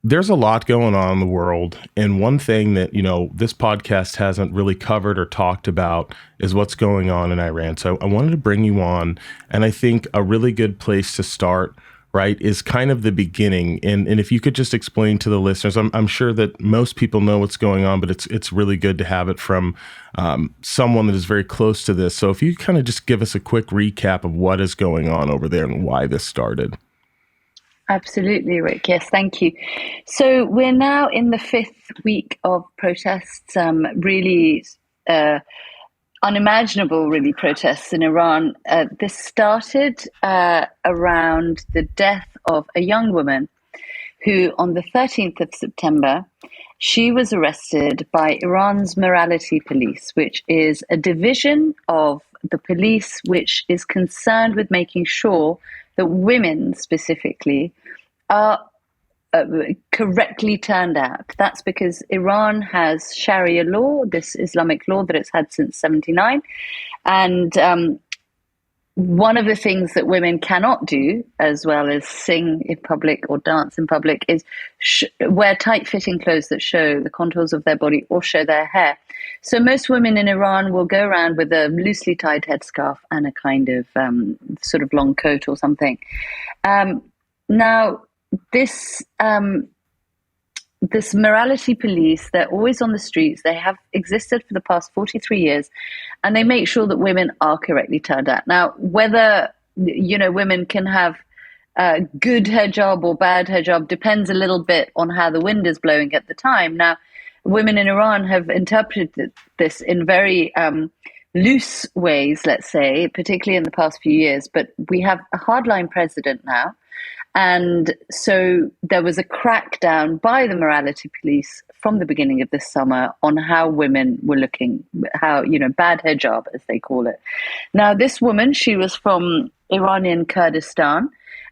There's a lot going on in the world. And one thing that, this podcast hasn't really covered or talked about is what's going on in Iran. So I wanted to bring you on. And I think a really good place to start, right, is kind of the beginning. And if you could just explain to the listeners, I'm sure that most people know what's going on, but it's really good to have it from someone that is very close to this. So if you kind of just give us a quick recap of what is going on over there and why this started. Absolutely, Rick. Yes, thank you. So we're now in the fifth week of protests, really unimaginable, really, protests in Iran. This started around the death of a young woman who, on the 13th of September, she was arrested by Iran's morality police, which is a division of the police which is concerned with making sure that women specifically are correctly turned out. That's because Iran has sharia law, this Islamic law that it's had since 79. And one of the things that women cannot do, as well as sing in public or dance in public, is wear tight-fitting clothes that show the contours of their body or show their hair. So most women in Iran will go around with a loosely tied headscarf and a kind of sort of long coat or something. Now, this morality police, they're always on the streets. They have existed for the past 43 years, and they make sure that women are correctly turned out. Now, whether, women can have good hijab or bad hijab depends a little bit on how the wind is blowing at the time. Now, women in Iran have interpreted this in very loose ways, let's say, particularly in the past few years. But we have a hardline president now. And so there was a crackdown by the morality police from the beginning of this summer on how women were looking, how, bad hijab, as they call it. Now, this woman, she was from Iranian Kurdistan,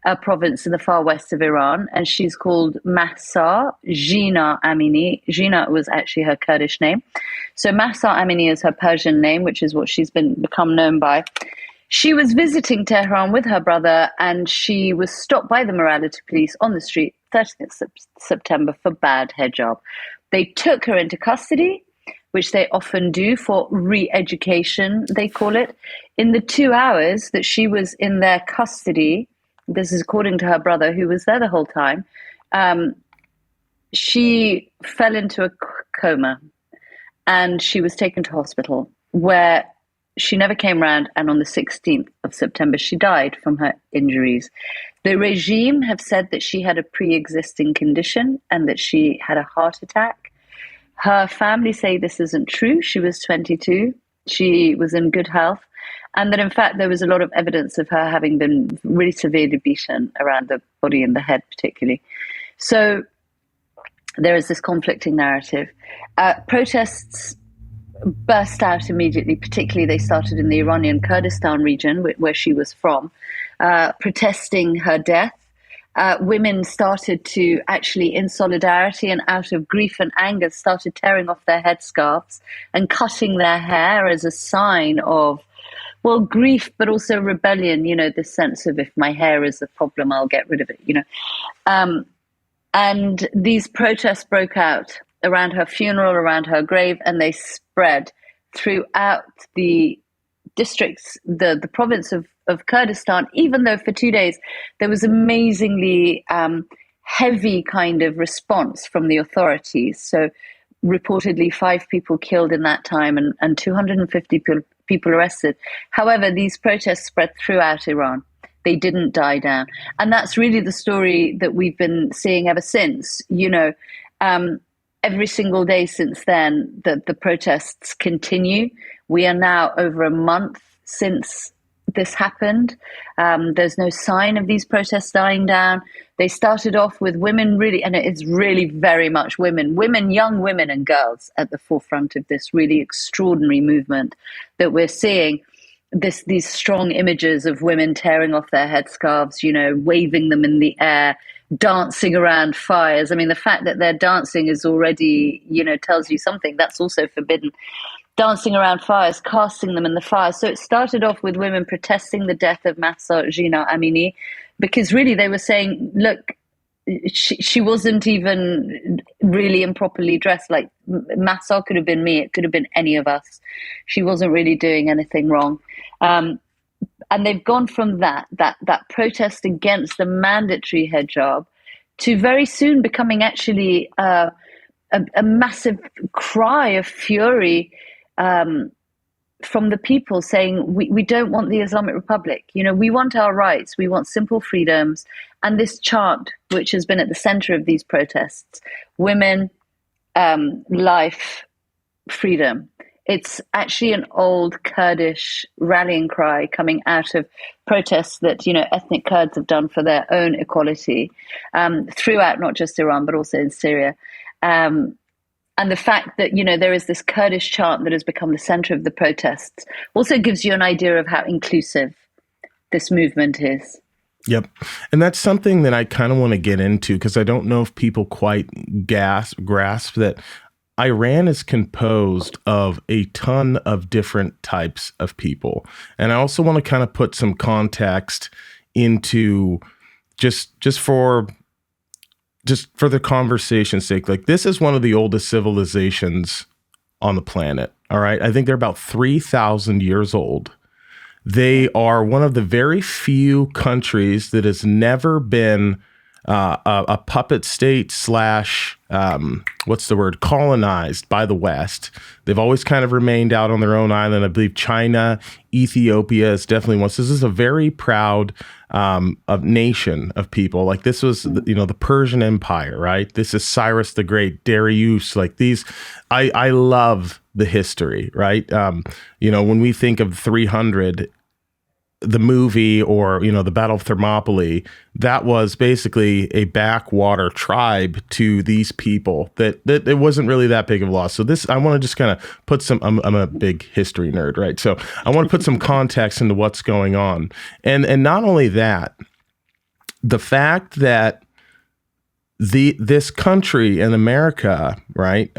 a province in the far west of Iran, and she's called Mahsa Jina Amini. Jina was actually her Kurdish name. So Mahsa Amini is her Persian name, which is what she's become known by. She was visiting Tehran with her brother, and she was stopped by the morality police on the street 30th September for bad hijab. They took her into custody, which they often do for re-education, they call it. In the 2 hours that she was in their custody, this is according to her brother, who was there the whole time, she fell into a coma, and she was taken to hospital, where she never came round, and on the 16th of September, she died from her injuries. The regime have said that she had a pre-existing condition and that she had a heart attack. Her family say this isn't true. She was 22. She was in good health. And that, in fact, there was a lot of evidence of her having been really severely beaten around the body and the head, particularly. So there is this conflicting narrative. Protests burst out immediately. Particularly, they started in the Iranian Kurdistan region, where she was from, protesting her death. Women started to actually, in solidarity and out of grief and anger, started tearing off their headscarves and cutting their hair as a sign of, well, grief, but also rebellion, this sense of, if my hair is a problem, I'll get rid of it, And these protests broke out around her funeral, around her grave, and they spread throughout the districts, the province of Kurdistan, even though for 2 days there was amazingly heavy kind of response from the authorities. So reportedly 5 people killed in that time and 250 people arrested. However, these protests spread throughout Iran. They didn't die down. And that's really the story that we've been seeing ever since. Every single day since then, the protests continue. We are now over a month since this happened. There's no sign of these protests dying down. They started off with women, really, and it's really very much women, young women and girls at the forefront of this really extraordinary movement that we're seeing. These strong images of women tearing off their headscarves, waving them in the air, dancing around fires. I mean, the fact that they're dancing is already, tells you something. That's also forbidden. Dancing around fires, casting them in the fire. So it started off with women protesting the death of Mahsa Jina Amini, because really they were saying, look, she wasn't even really improperly dressed. Like Mahsa could have been me, it could have been any of us. She wasn't really doing anything wrong. And they've gone from that protest against the mandatory hijab to very soon becoming actually a massive cry of fury from the people saying, we don't want the Islamic Republic. We want our rights. We want simple freedoms. And this chant, which has been at the center of these protests, women, life, freedom. It's actually an old Kurdish rallying cry coming out of protests that, ethnic Kurds have done for their own equality throughout not just Iran, but also in Syria. And the fact that, there is this Kurdish chant that has become the center of the protests also gives you an idea of how inclusive this movement is. Yep. And that's something that I kind of want to get into, because I don't know if people quite grasp that Iran is composed of a ton of different types of people. And I also want to kind of put some context into just for the conversation's sake. Like, this is one of the oldest civilizations on the planet. All right. I think they're about 3,000 years old. They are one of the very few countries that has never been a puppet state / colonized by the West. They've always kind of remained out on their own island. I believe China, Ethiopia is definitely one. So this is a very proud nation of people. Like, this was, the Persian Empire, right? This is Cyrus the Great, Darius, like these. I love the history, right? When we think of 300, the movie, or the Battle of Thermopylae, that was basically a backwater tribe to these people that it wasn't really that big of a loss. So this, I want to just kind of put some, I'm a big history nerd, right? So I want to put some context into what's going on. And not only that, the fact that this country in America, right,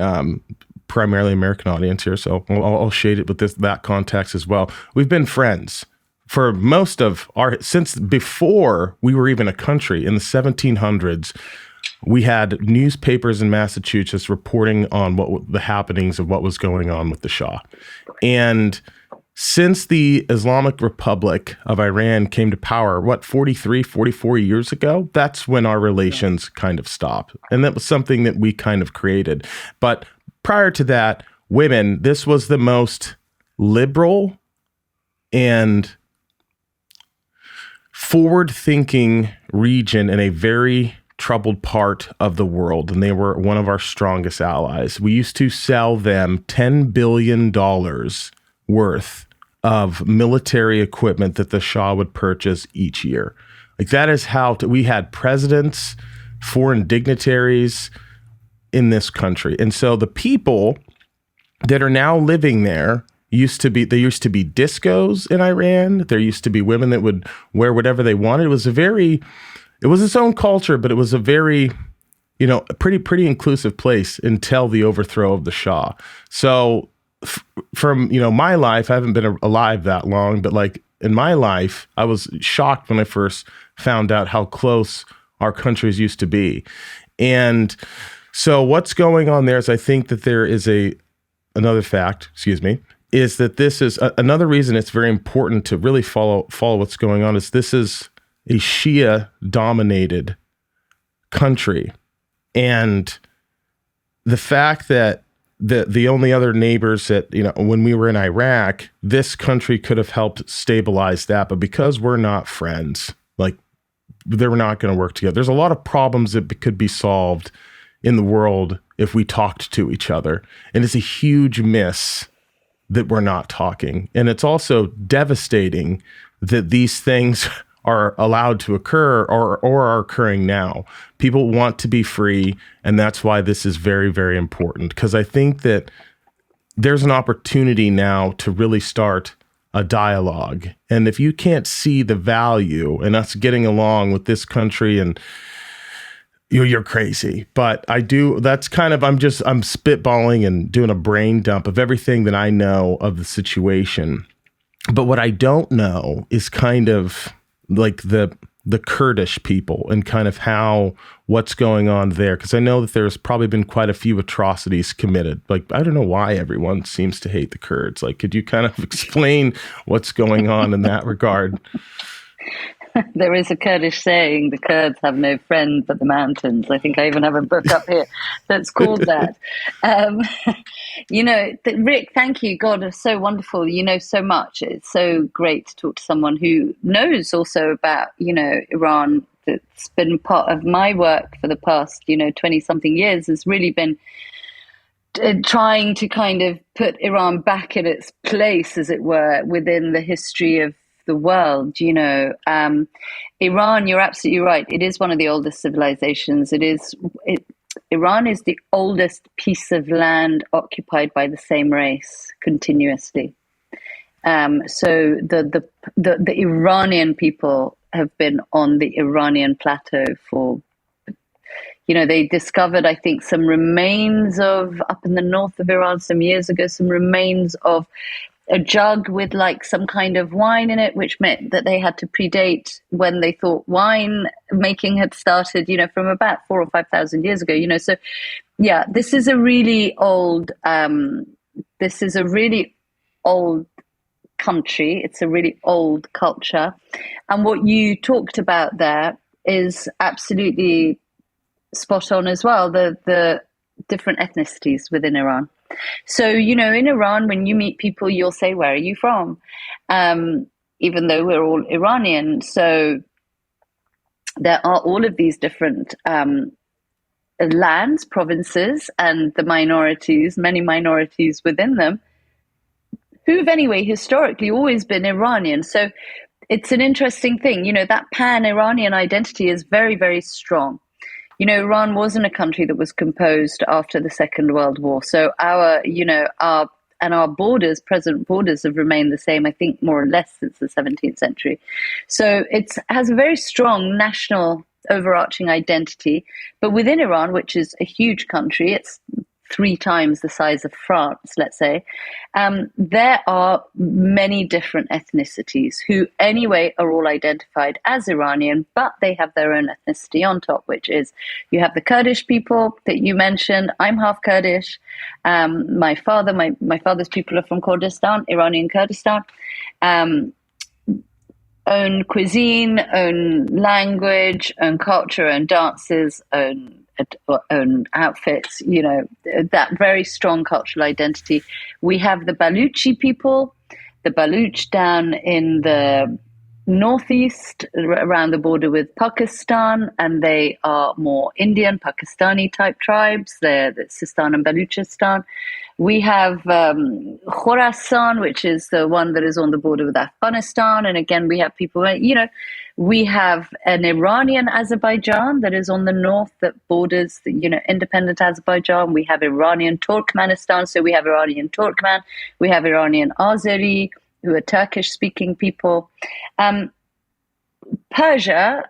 primarily American audience here, so I'll shade it with that context as well. We've been friends for most of since before we were even a country. In the 1700s, we had newspapers in Massachusetts reporting on the happenings of what was going on with the Shah. And since the Islamic Republic of Iran came to power, 44 years ago, that's when our relations kind of stopped. And that was something that we kind of created. But prior to that, women, this was the most liberal and forward-thinking region in a very troubled part of the world, and they were one of our strongest allies. We used to sell them $10 billion worth of military equipment that the Shah would purchase each year. Like, that is how we had presidents, foreign dignitaries in this country. And so the people that are now living there there used to be discos in Iran. There used to be women that would wear whatever they wanted. It was its own culture, but it was a very, pretty inclusive place until the overthrow of the Shah. So from, my life, I haven't been alive that long, but like in my life, I was shocked when I first found out how close our countries used to be. And so what's going on there is, I think that there is another fact, is that this is another reason it's very important to really follow what's going on, is this is a Shia dominated country. And the fact that the only other neighbors that, when we were in Iraq, this country could have helped stabilize that. But because we're not friends, like, they're not going to work together. There's a lot of problems that could be solved in the world if we talked to each other. And it's a huge miss that we're not talking. And it's also devastating that these things are allowed to occur or are occurring now. People want to be free, and that's why this is very, very important. Because I think that there's an opportunity now to really start a dialogue. And if you can't see the value in us getting along with this country, and you're crazy. But I do, that's kind of, I'm spitballing and doing a brain dump of everything that I know of the situation. But what I don't know is kind of like the the Kurdish people and kind of what's going on there? Because I know that there's probably been quite a few atrocities committed. Like, I don't know why everyone seems to hate the Kurds. Like, could you kind of explain what's going on in that regard? There is a Kurdish saying, the Kurds have no friend but the mountains. I think I even have a book up here that's called that. Rick, thank you. God, it's so wonderful. You know so much. It's so great to talk to someone who knows also about, Iran. That's been part of my work for the past, 20-something years, has really been trying to kind of put Iran back in its place, as it were, within the history of the world. Iran, you're absolutely right, it is one of the oldest civilizations. Iran is the oldest piece of land occupied by the same race continuously. So the Iranian people have been on the Iranian plateau for, they discovered, I think, some remains of, up in the north of Iran some years ago, some remains of a jug with like some kind of wine in it, which meant that they had to predate when they thought wine making had started, from about 4,000 or 5,000 years ago. So yeah, this is a really old country. It's a really old culture. And what you talked about there is absolutely spot on as well, the different ethnicities within Iran. So, in Iran, when you meet people, you'll say, where are you from? Even though we're all Iranian. So there are all of these different lands, provinces, and the minorities, many minorities within them, who've anyway historically always been Iranian. So it's an interesting thing. That pan-Iranian identity is very, very strong. Iran wasn't a country that was composed after the Second World War. So our borders, present borders, have remained the same, I think, more or less since the 17th century. So it has a very strong national overarching identity. But within Iran, which is a huge country, it's 3 times the size of France, let's say, there are many different ethnicities who anyway are all identified as Iranian, but they have their own ethnicity on top, which is, you have the Kurdish people that you mentioned. I'm half Kurdish. My father's people are from Kurdistan, Iranian Kurdistan. Own cuisine, own language, own culture, own dances, own outfits, that very strong cultural identity. We have the Baluchi people, the Baluch down in the northeast around the border with Pakistan, and they are more Indian, Pakistani type tribes. They're the Sistan and Baluchistan. We have Khorasan, which is the one that is on the border with Afghanistan. And again, we have people, we have an Iranian Azerbaijan that is on the north that borders the, independent Azerbaijan. We have Iranian Turkmenistan. So we have Iranian Turkmen. We have Iranian Azeri, who are Turkish-speaking people. Persia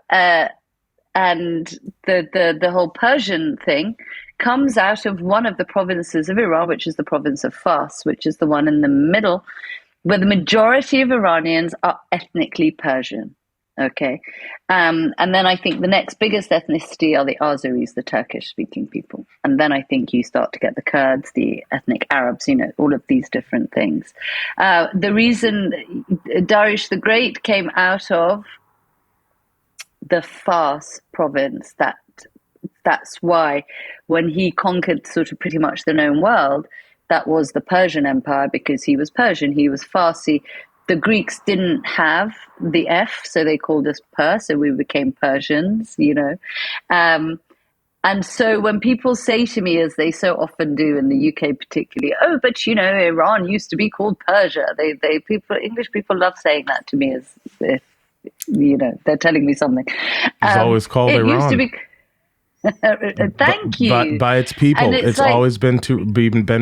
and the whole Persian thing comes out of one of the provinces of Iran, which is the province of Fars, which is the one in the middle, where the majority of Iranians are ethnically Persian. Okay. And then I think the next biggest ethnicity are the Azeris, the Turkish-speaking people. And then I think you start to get the Kurds, the ethnic Arabs, all of these different things. The reason Darius the Great came out of the Fars province, that's why when he conquered sort of pretty much the known world, that was the Persian Empire, because he was Persian, he was Farsi. The Greeks didn't have the F, so they called us Per, so we became Persians, And so when people say to me, as they so often do in the UK particularly, oh, but Iran used to be called Persia. English people love saying that to me as if, they're telling me something. It's always called Iran. Used to be. Thank you. By its people, it's always been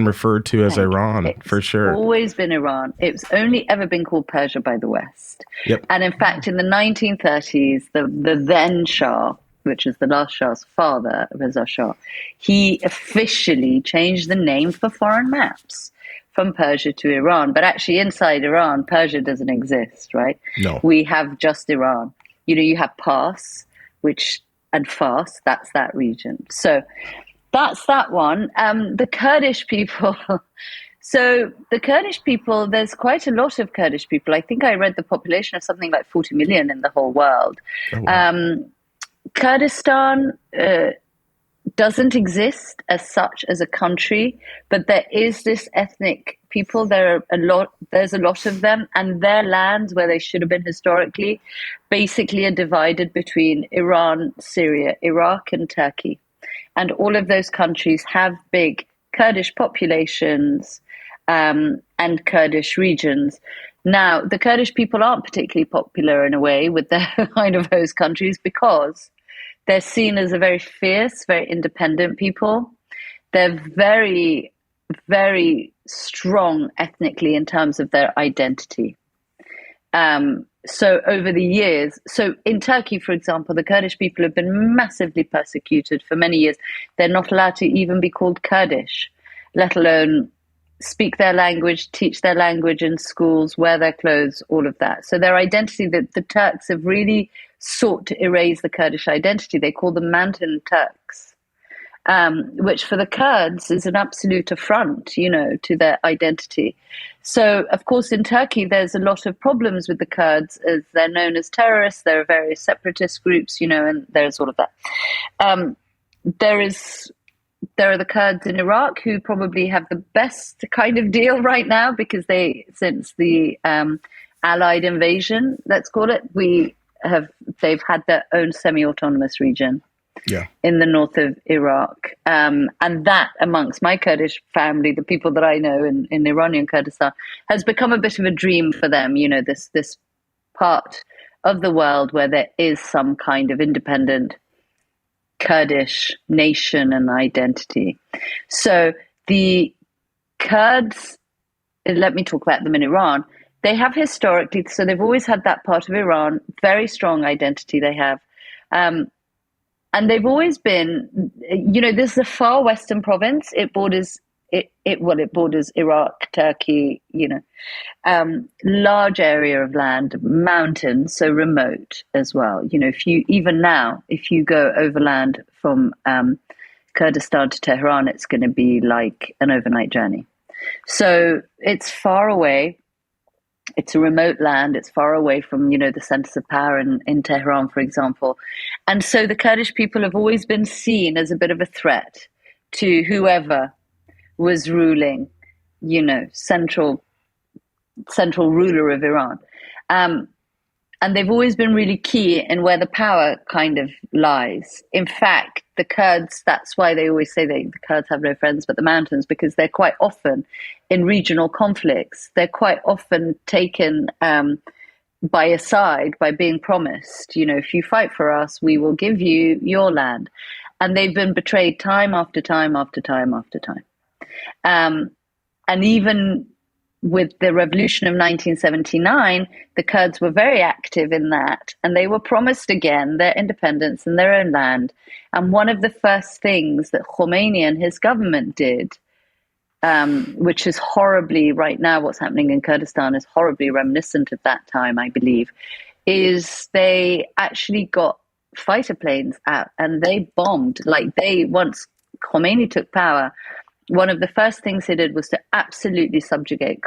referred to as Iran, for sure. It's always been Iran. It's only ever been called Persia by the West. Yep. And in fact, in the 1930s, the then Shah, which is the last Shah's father, Reza Shah, he officially changed the name for foreign maps from Persia to Iran. But actually inside Iran, Persia doesn't exist, right? No. We have just Iran. You have Pars, and Fars, that's that region. So that's that one. The Kurdish people. So the Kurdish people, there's quite a lot of Kurdish people. I think I read the population of something like 40 million in the whole world. Oh, wow. Kurdistan doesn't exist as such as a country, but there is this ethnic people. There's a lot of them, and their lands, where they should have been historically, basically are divided between Iran, Syria, Iraq, and Turkey. And all of those countries have big Kurdish populations and Kurdish regions. Now, the Kurdish people aren't particularly popular in a way with the kind of host countries, because they're seen as a very fierce, very independent people. They're very, very strong ethnically in terms of their identity. So over the years, so in Turkey, for example, the Kurdish people have been massively persecuted for many years. They're not allowed to even be called Kurdish, let alone speak their language, teach their language in schools, wear their clothes, all of that. So their identity, the Turks have really sought to erase the Kurdish identity. They call them Mountain Turks, which for the Kurds is an absolute affront, to their identity. So, of course, in Turkey, there's a lot of problems with the Kurds, as they're known as terrorists. There are various separatist groups, and there's all of that. There are the Kurds in Iraq, who probably have the best kind of deal right now, because since the Allied invasion, let's call it, they've had their own semi-autonomous region. Yeah. In the north of Iraq. And that, amongst my Kurdish family, the people that I know in Iranian Kurdistan, has become a bit of a dream for them, this part of the world where there is some kind of independent Kurdish nation and identity. So the Kurds, let me talk about them in Iran, they have historically, so they've always had that part of Iran, very strong identity they have. And they've always been, this is a far western province. It borders Iraq, Turkey, large area of land, mountains, so remote as well. If you go overland from Kurdistan to Tehran, it's going to be like an overnight journey. So it's far away. It's a remote land. It's far away from, the centers of power in Tehran, for example. And so the Kurdish people have always been seen as a bit of a threat to whoever was ruling, central ruler of Iran. And they've always been really key in where the power kind of lies. In fact, the Kurds, that's why they always say the Kurds have no friends but the mountains, because they're quite often in regional conflicts. They're quite often taken by a side by being promised, if you fight for us, we will give you your land. And they've been betrayed time after time after time after time. And even with the revolution of 1979, the Kurds were very active in that, and they were promised again their independence and their own land. And one of the first things that Khomeini and his government did, which is horribly, right now what's happening in Kurdistan is horribly reminiscent of that time, I believe, is they actually got fighter planes out and they bombed. Once Khomeini took power, one of the first things he did was to absolutely subjugate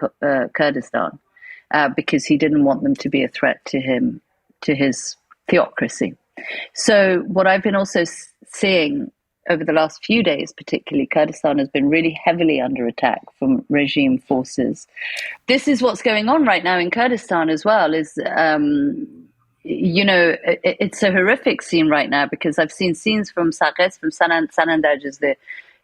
Kurdistan, because he didn't want them to be a threat to him, to his theocracy. So what I've been also seeing over the last few days, particularly, Kurdistan has been really heavily under attack from regime forces. This is what's going on right now in Kurdistan as well, is, it's a horrific scene right now, because I've seen scenes from Saqqez, from Sanandaj, is the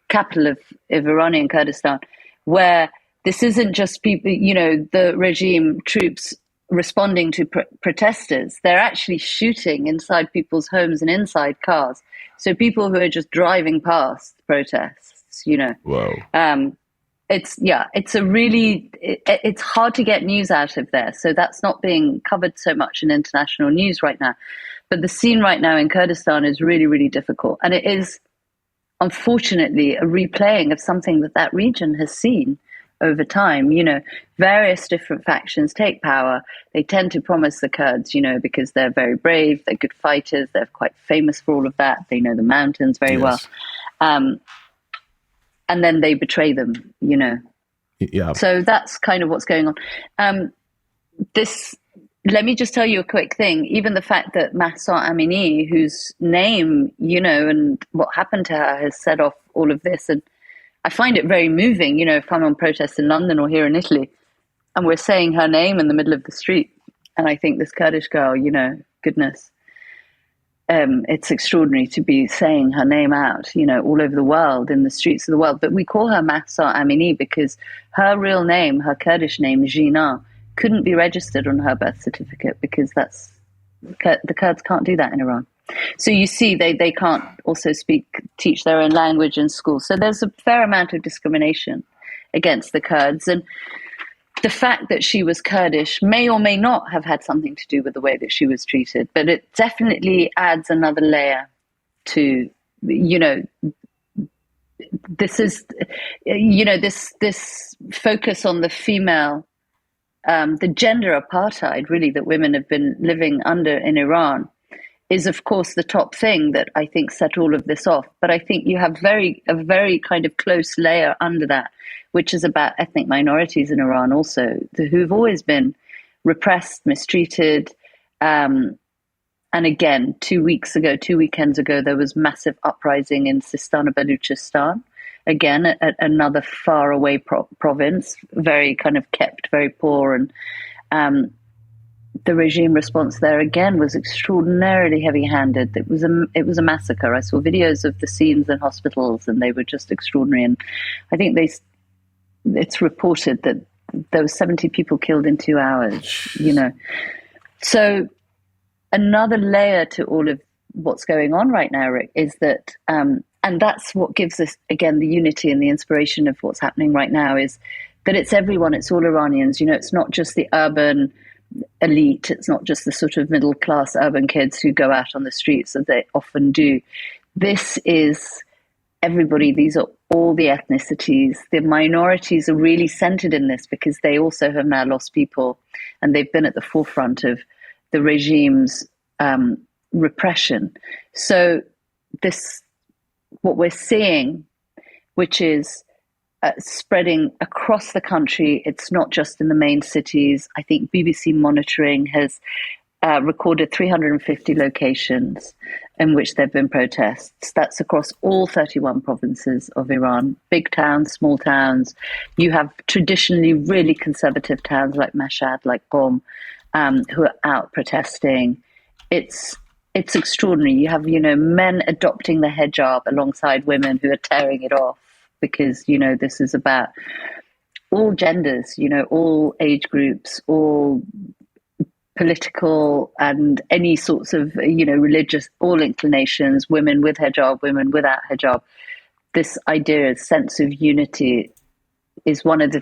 capital of Iranian Kurdistan, where this isn't just people, the regime troops responding to protesters. They're actually shooting inside people's homes and inside cars. So people who are just driving past protests, Whoa. It's hard to get news out of there. So that's not being covered so much in international news right now. But the scene right now in Kurdistan is really, really difficult. And it is, unfortunately, a replaying of something that region has seen over time. Various different factions take power. They tend to promise the Kurds, because they're very brave, they're good fighters, they're quite famous for all of that. They know the mountains very well. Yes. And then they betray them, Yeah. So that's kind of what's going on. Let me just tell you a quick thing. Even the fact that Mahsa Amini, whose name, and what happened to her has set off all of this. And I find it very moving, if I'm on protests in London or here in Italy, and we're saying her name in the middle of the street. And I think this Kurdish girl, goodness, it's extraordinary to be saying her name out, all over the world, in the streets of the world. But we call her Mahsa Amini because her real name, her Kurdish name, Jina, couldn't be registered on her birth certificate because the Kurds can't do that in Iran. So you see, they can't also teach their own language in school. So there's a fair amount of discrimination against the Kurds. And the fact that she was Kurdish may or may not have had something to do with the way that she was treated, but it definitely adds another layer to, this is, this focus on the female, the gender apartheid, really, that women have been living under in Iran is, of course, the top thing that I think set all of this off. But I think you have a very kind of close layer under that, which is about ethnic minorities in Iran also, who've always been repressed, mistreated. And again, 2 weekends ago, there was massive uprising in Sistan and Baluchistan. Again, another faraway province, very kind of kept, very poor. And the regime response there, again, was extraordinarily heavy-handed. It was a massacre. I saw videos of the scenes in hospitals, and they were just extraordinary. And I think it's reported that there were 70 people killed in 2 hours, So another layer to all of what's going on right now, Rick, is that, and that's what gives us, again, the unity and the inspiration of what's happening right now, is that it's everyone, it's all Iranians. It's not just the urban elite, it's not just the sort of middle-class urban kids who go out on the streets as they often do. This is everybody. These are all the ethnicities. The minorities are really centered in this because they also have now lost people, and they've been at the forefront of the regime's repression. So what we're seeing, which is spreading across the country, it's not just in the main cities. I think BBC Monitoring has recorded 350 locations in which there have been protests. That's across all 31 provinces of Iran, big towns, small towns. You have traditionally really conservative towns like Mashhad, like Qom, who are out protesting. It's extraordinary. You have, men adopting the hijab alongside women who are tearing it off because, this is about all genders, all age groups, all political and any sorts of, religious, all inclinations, women with hijab, women without hijab. This idea, sense of unity is one of the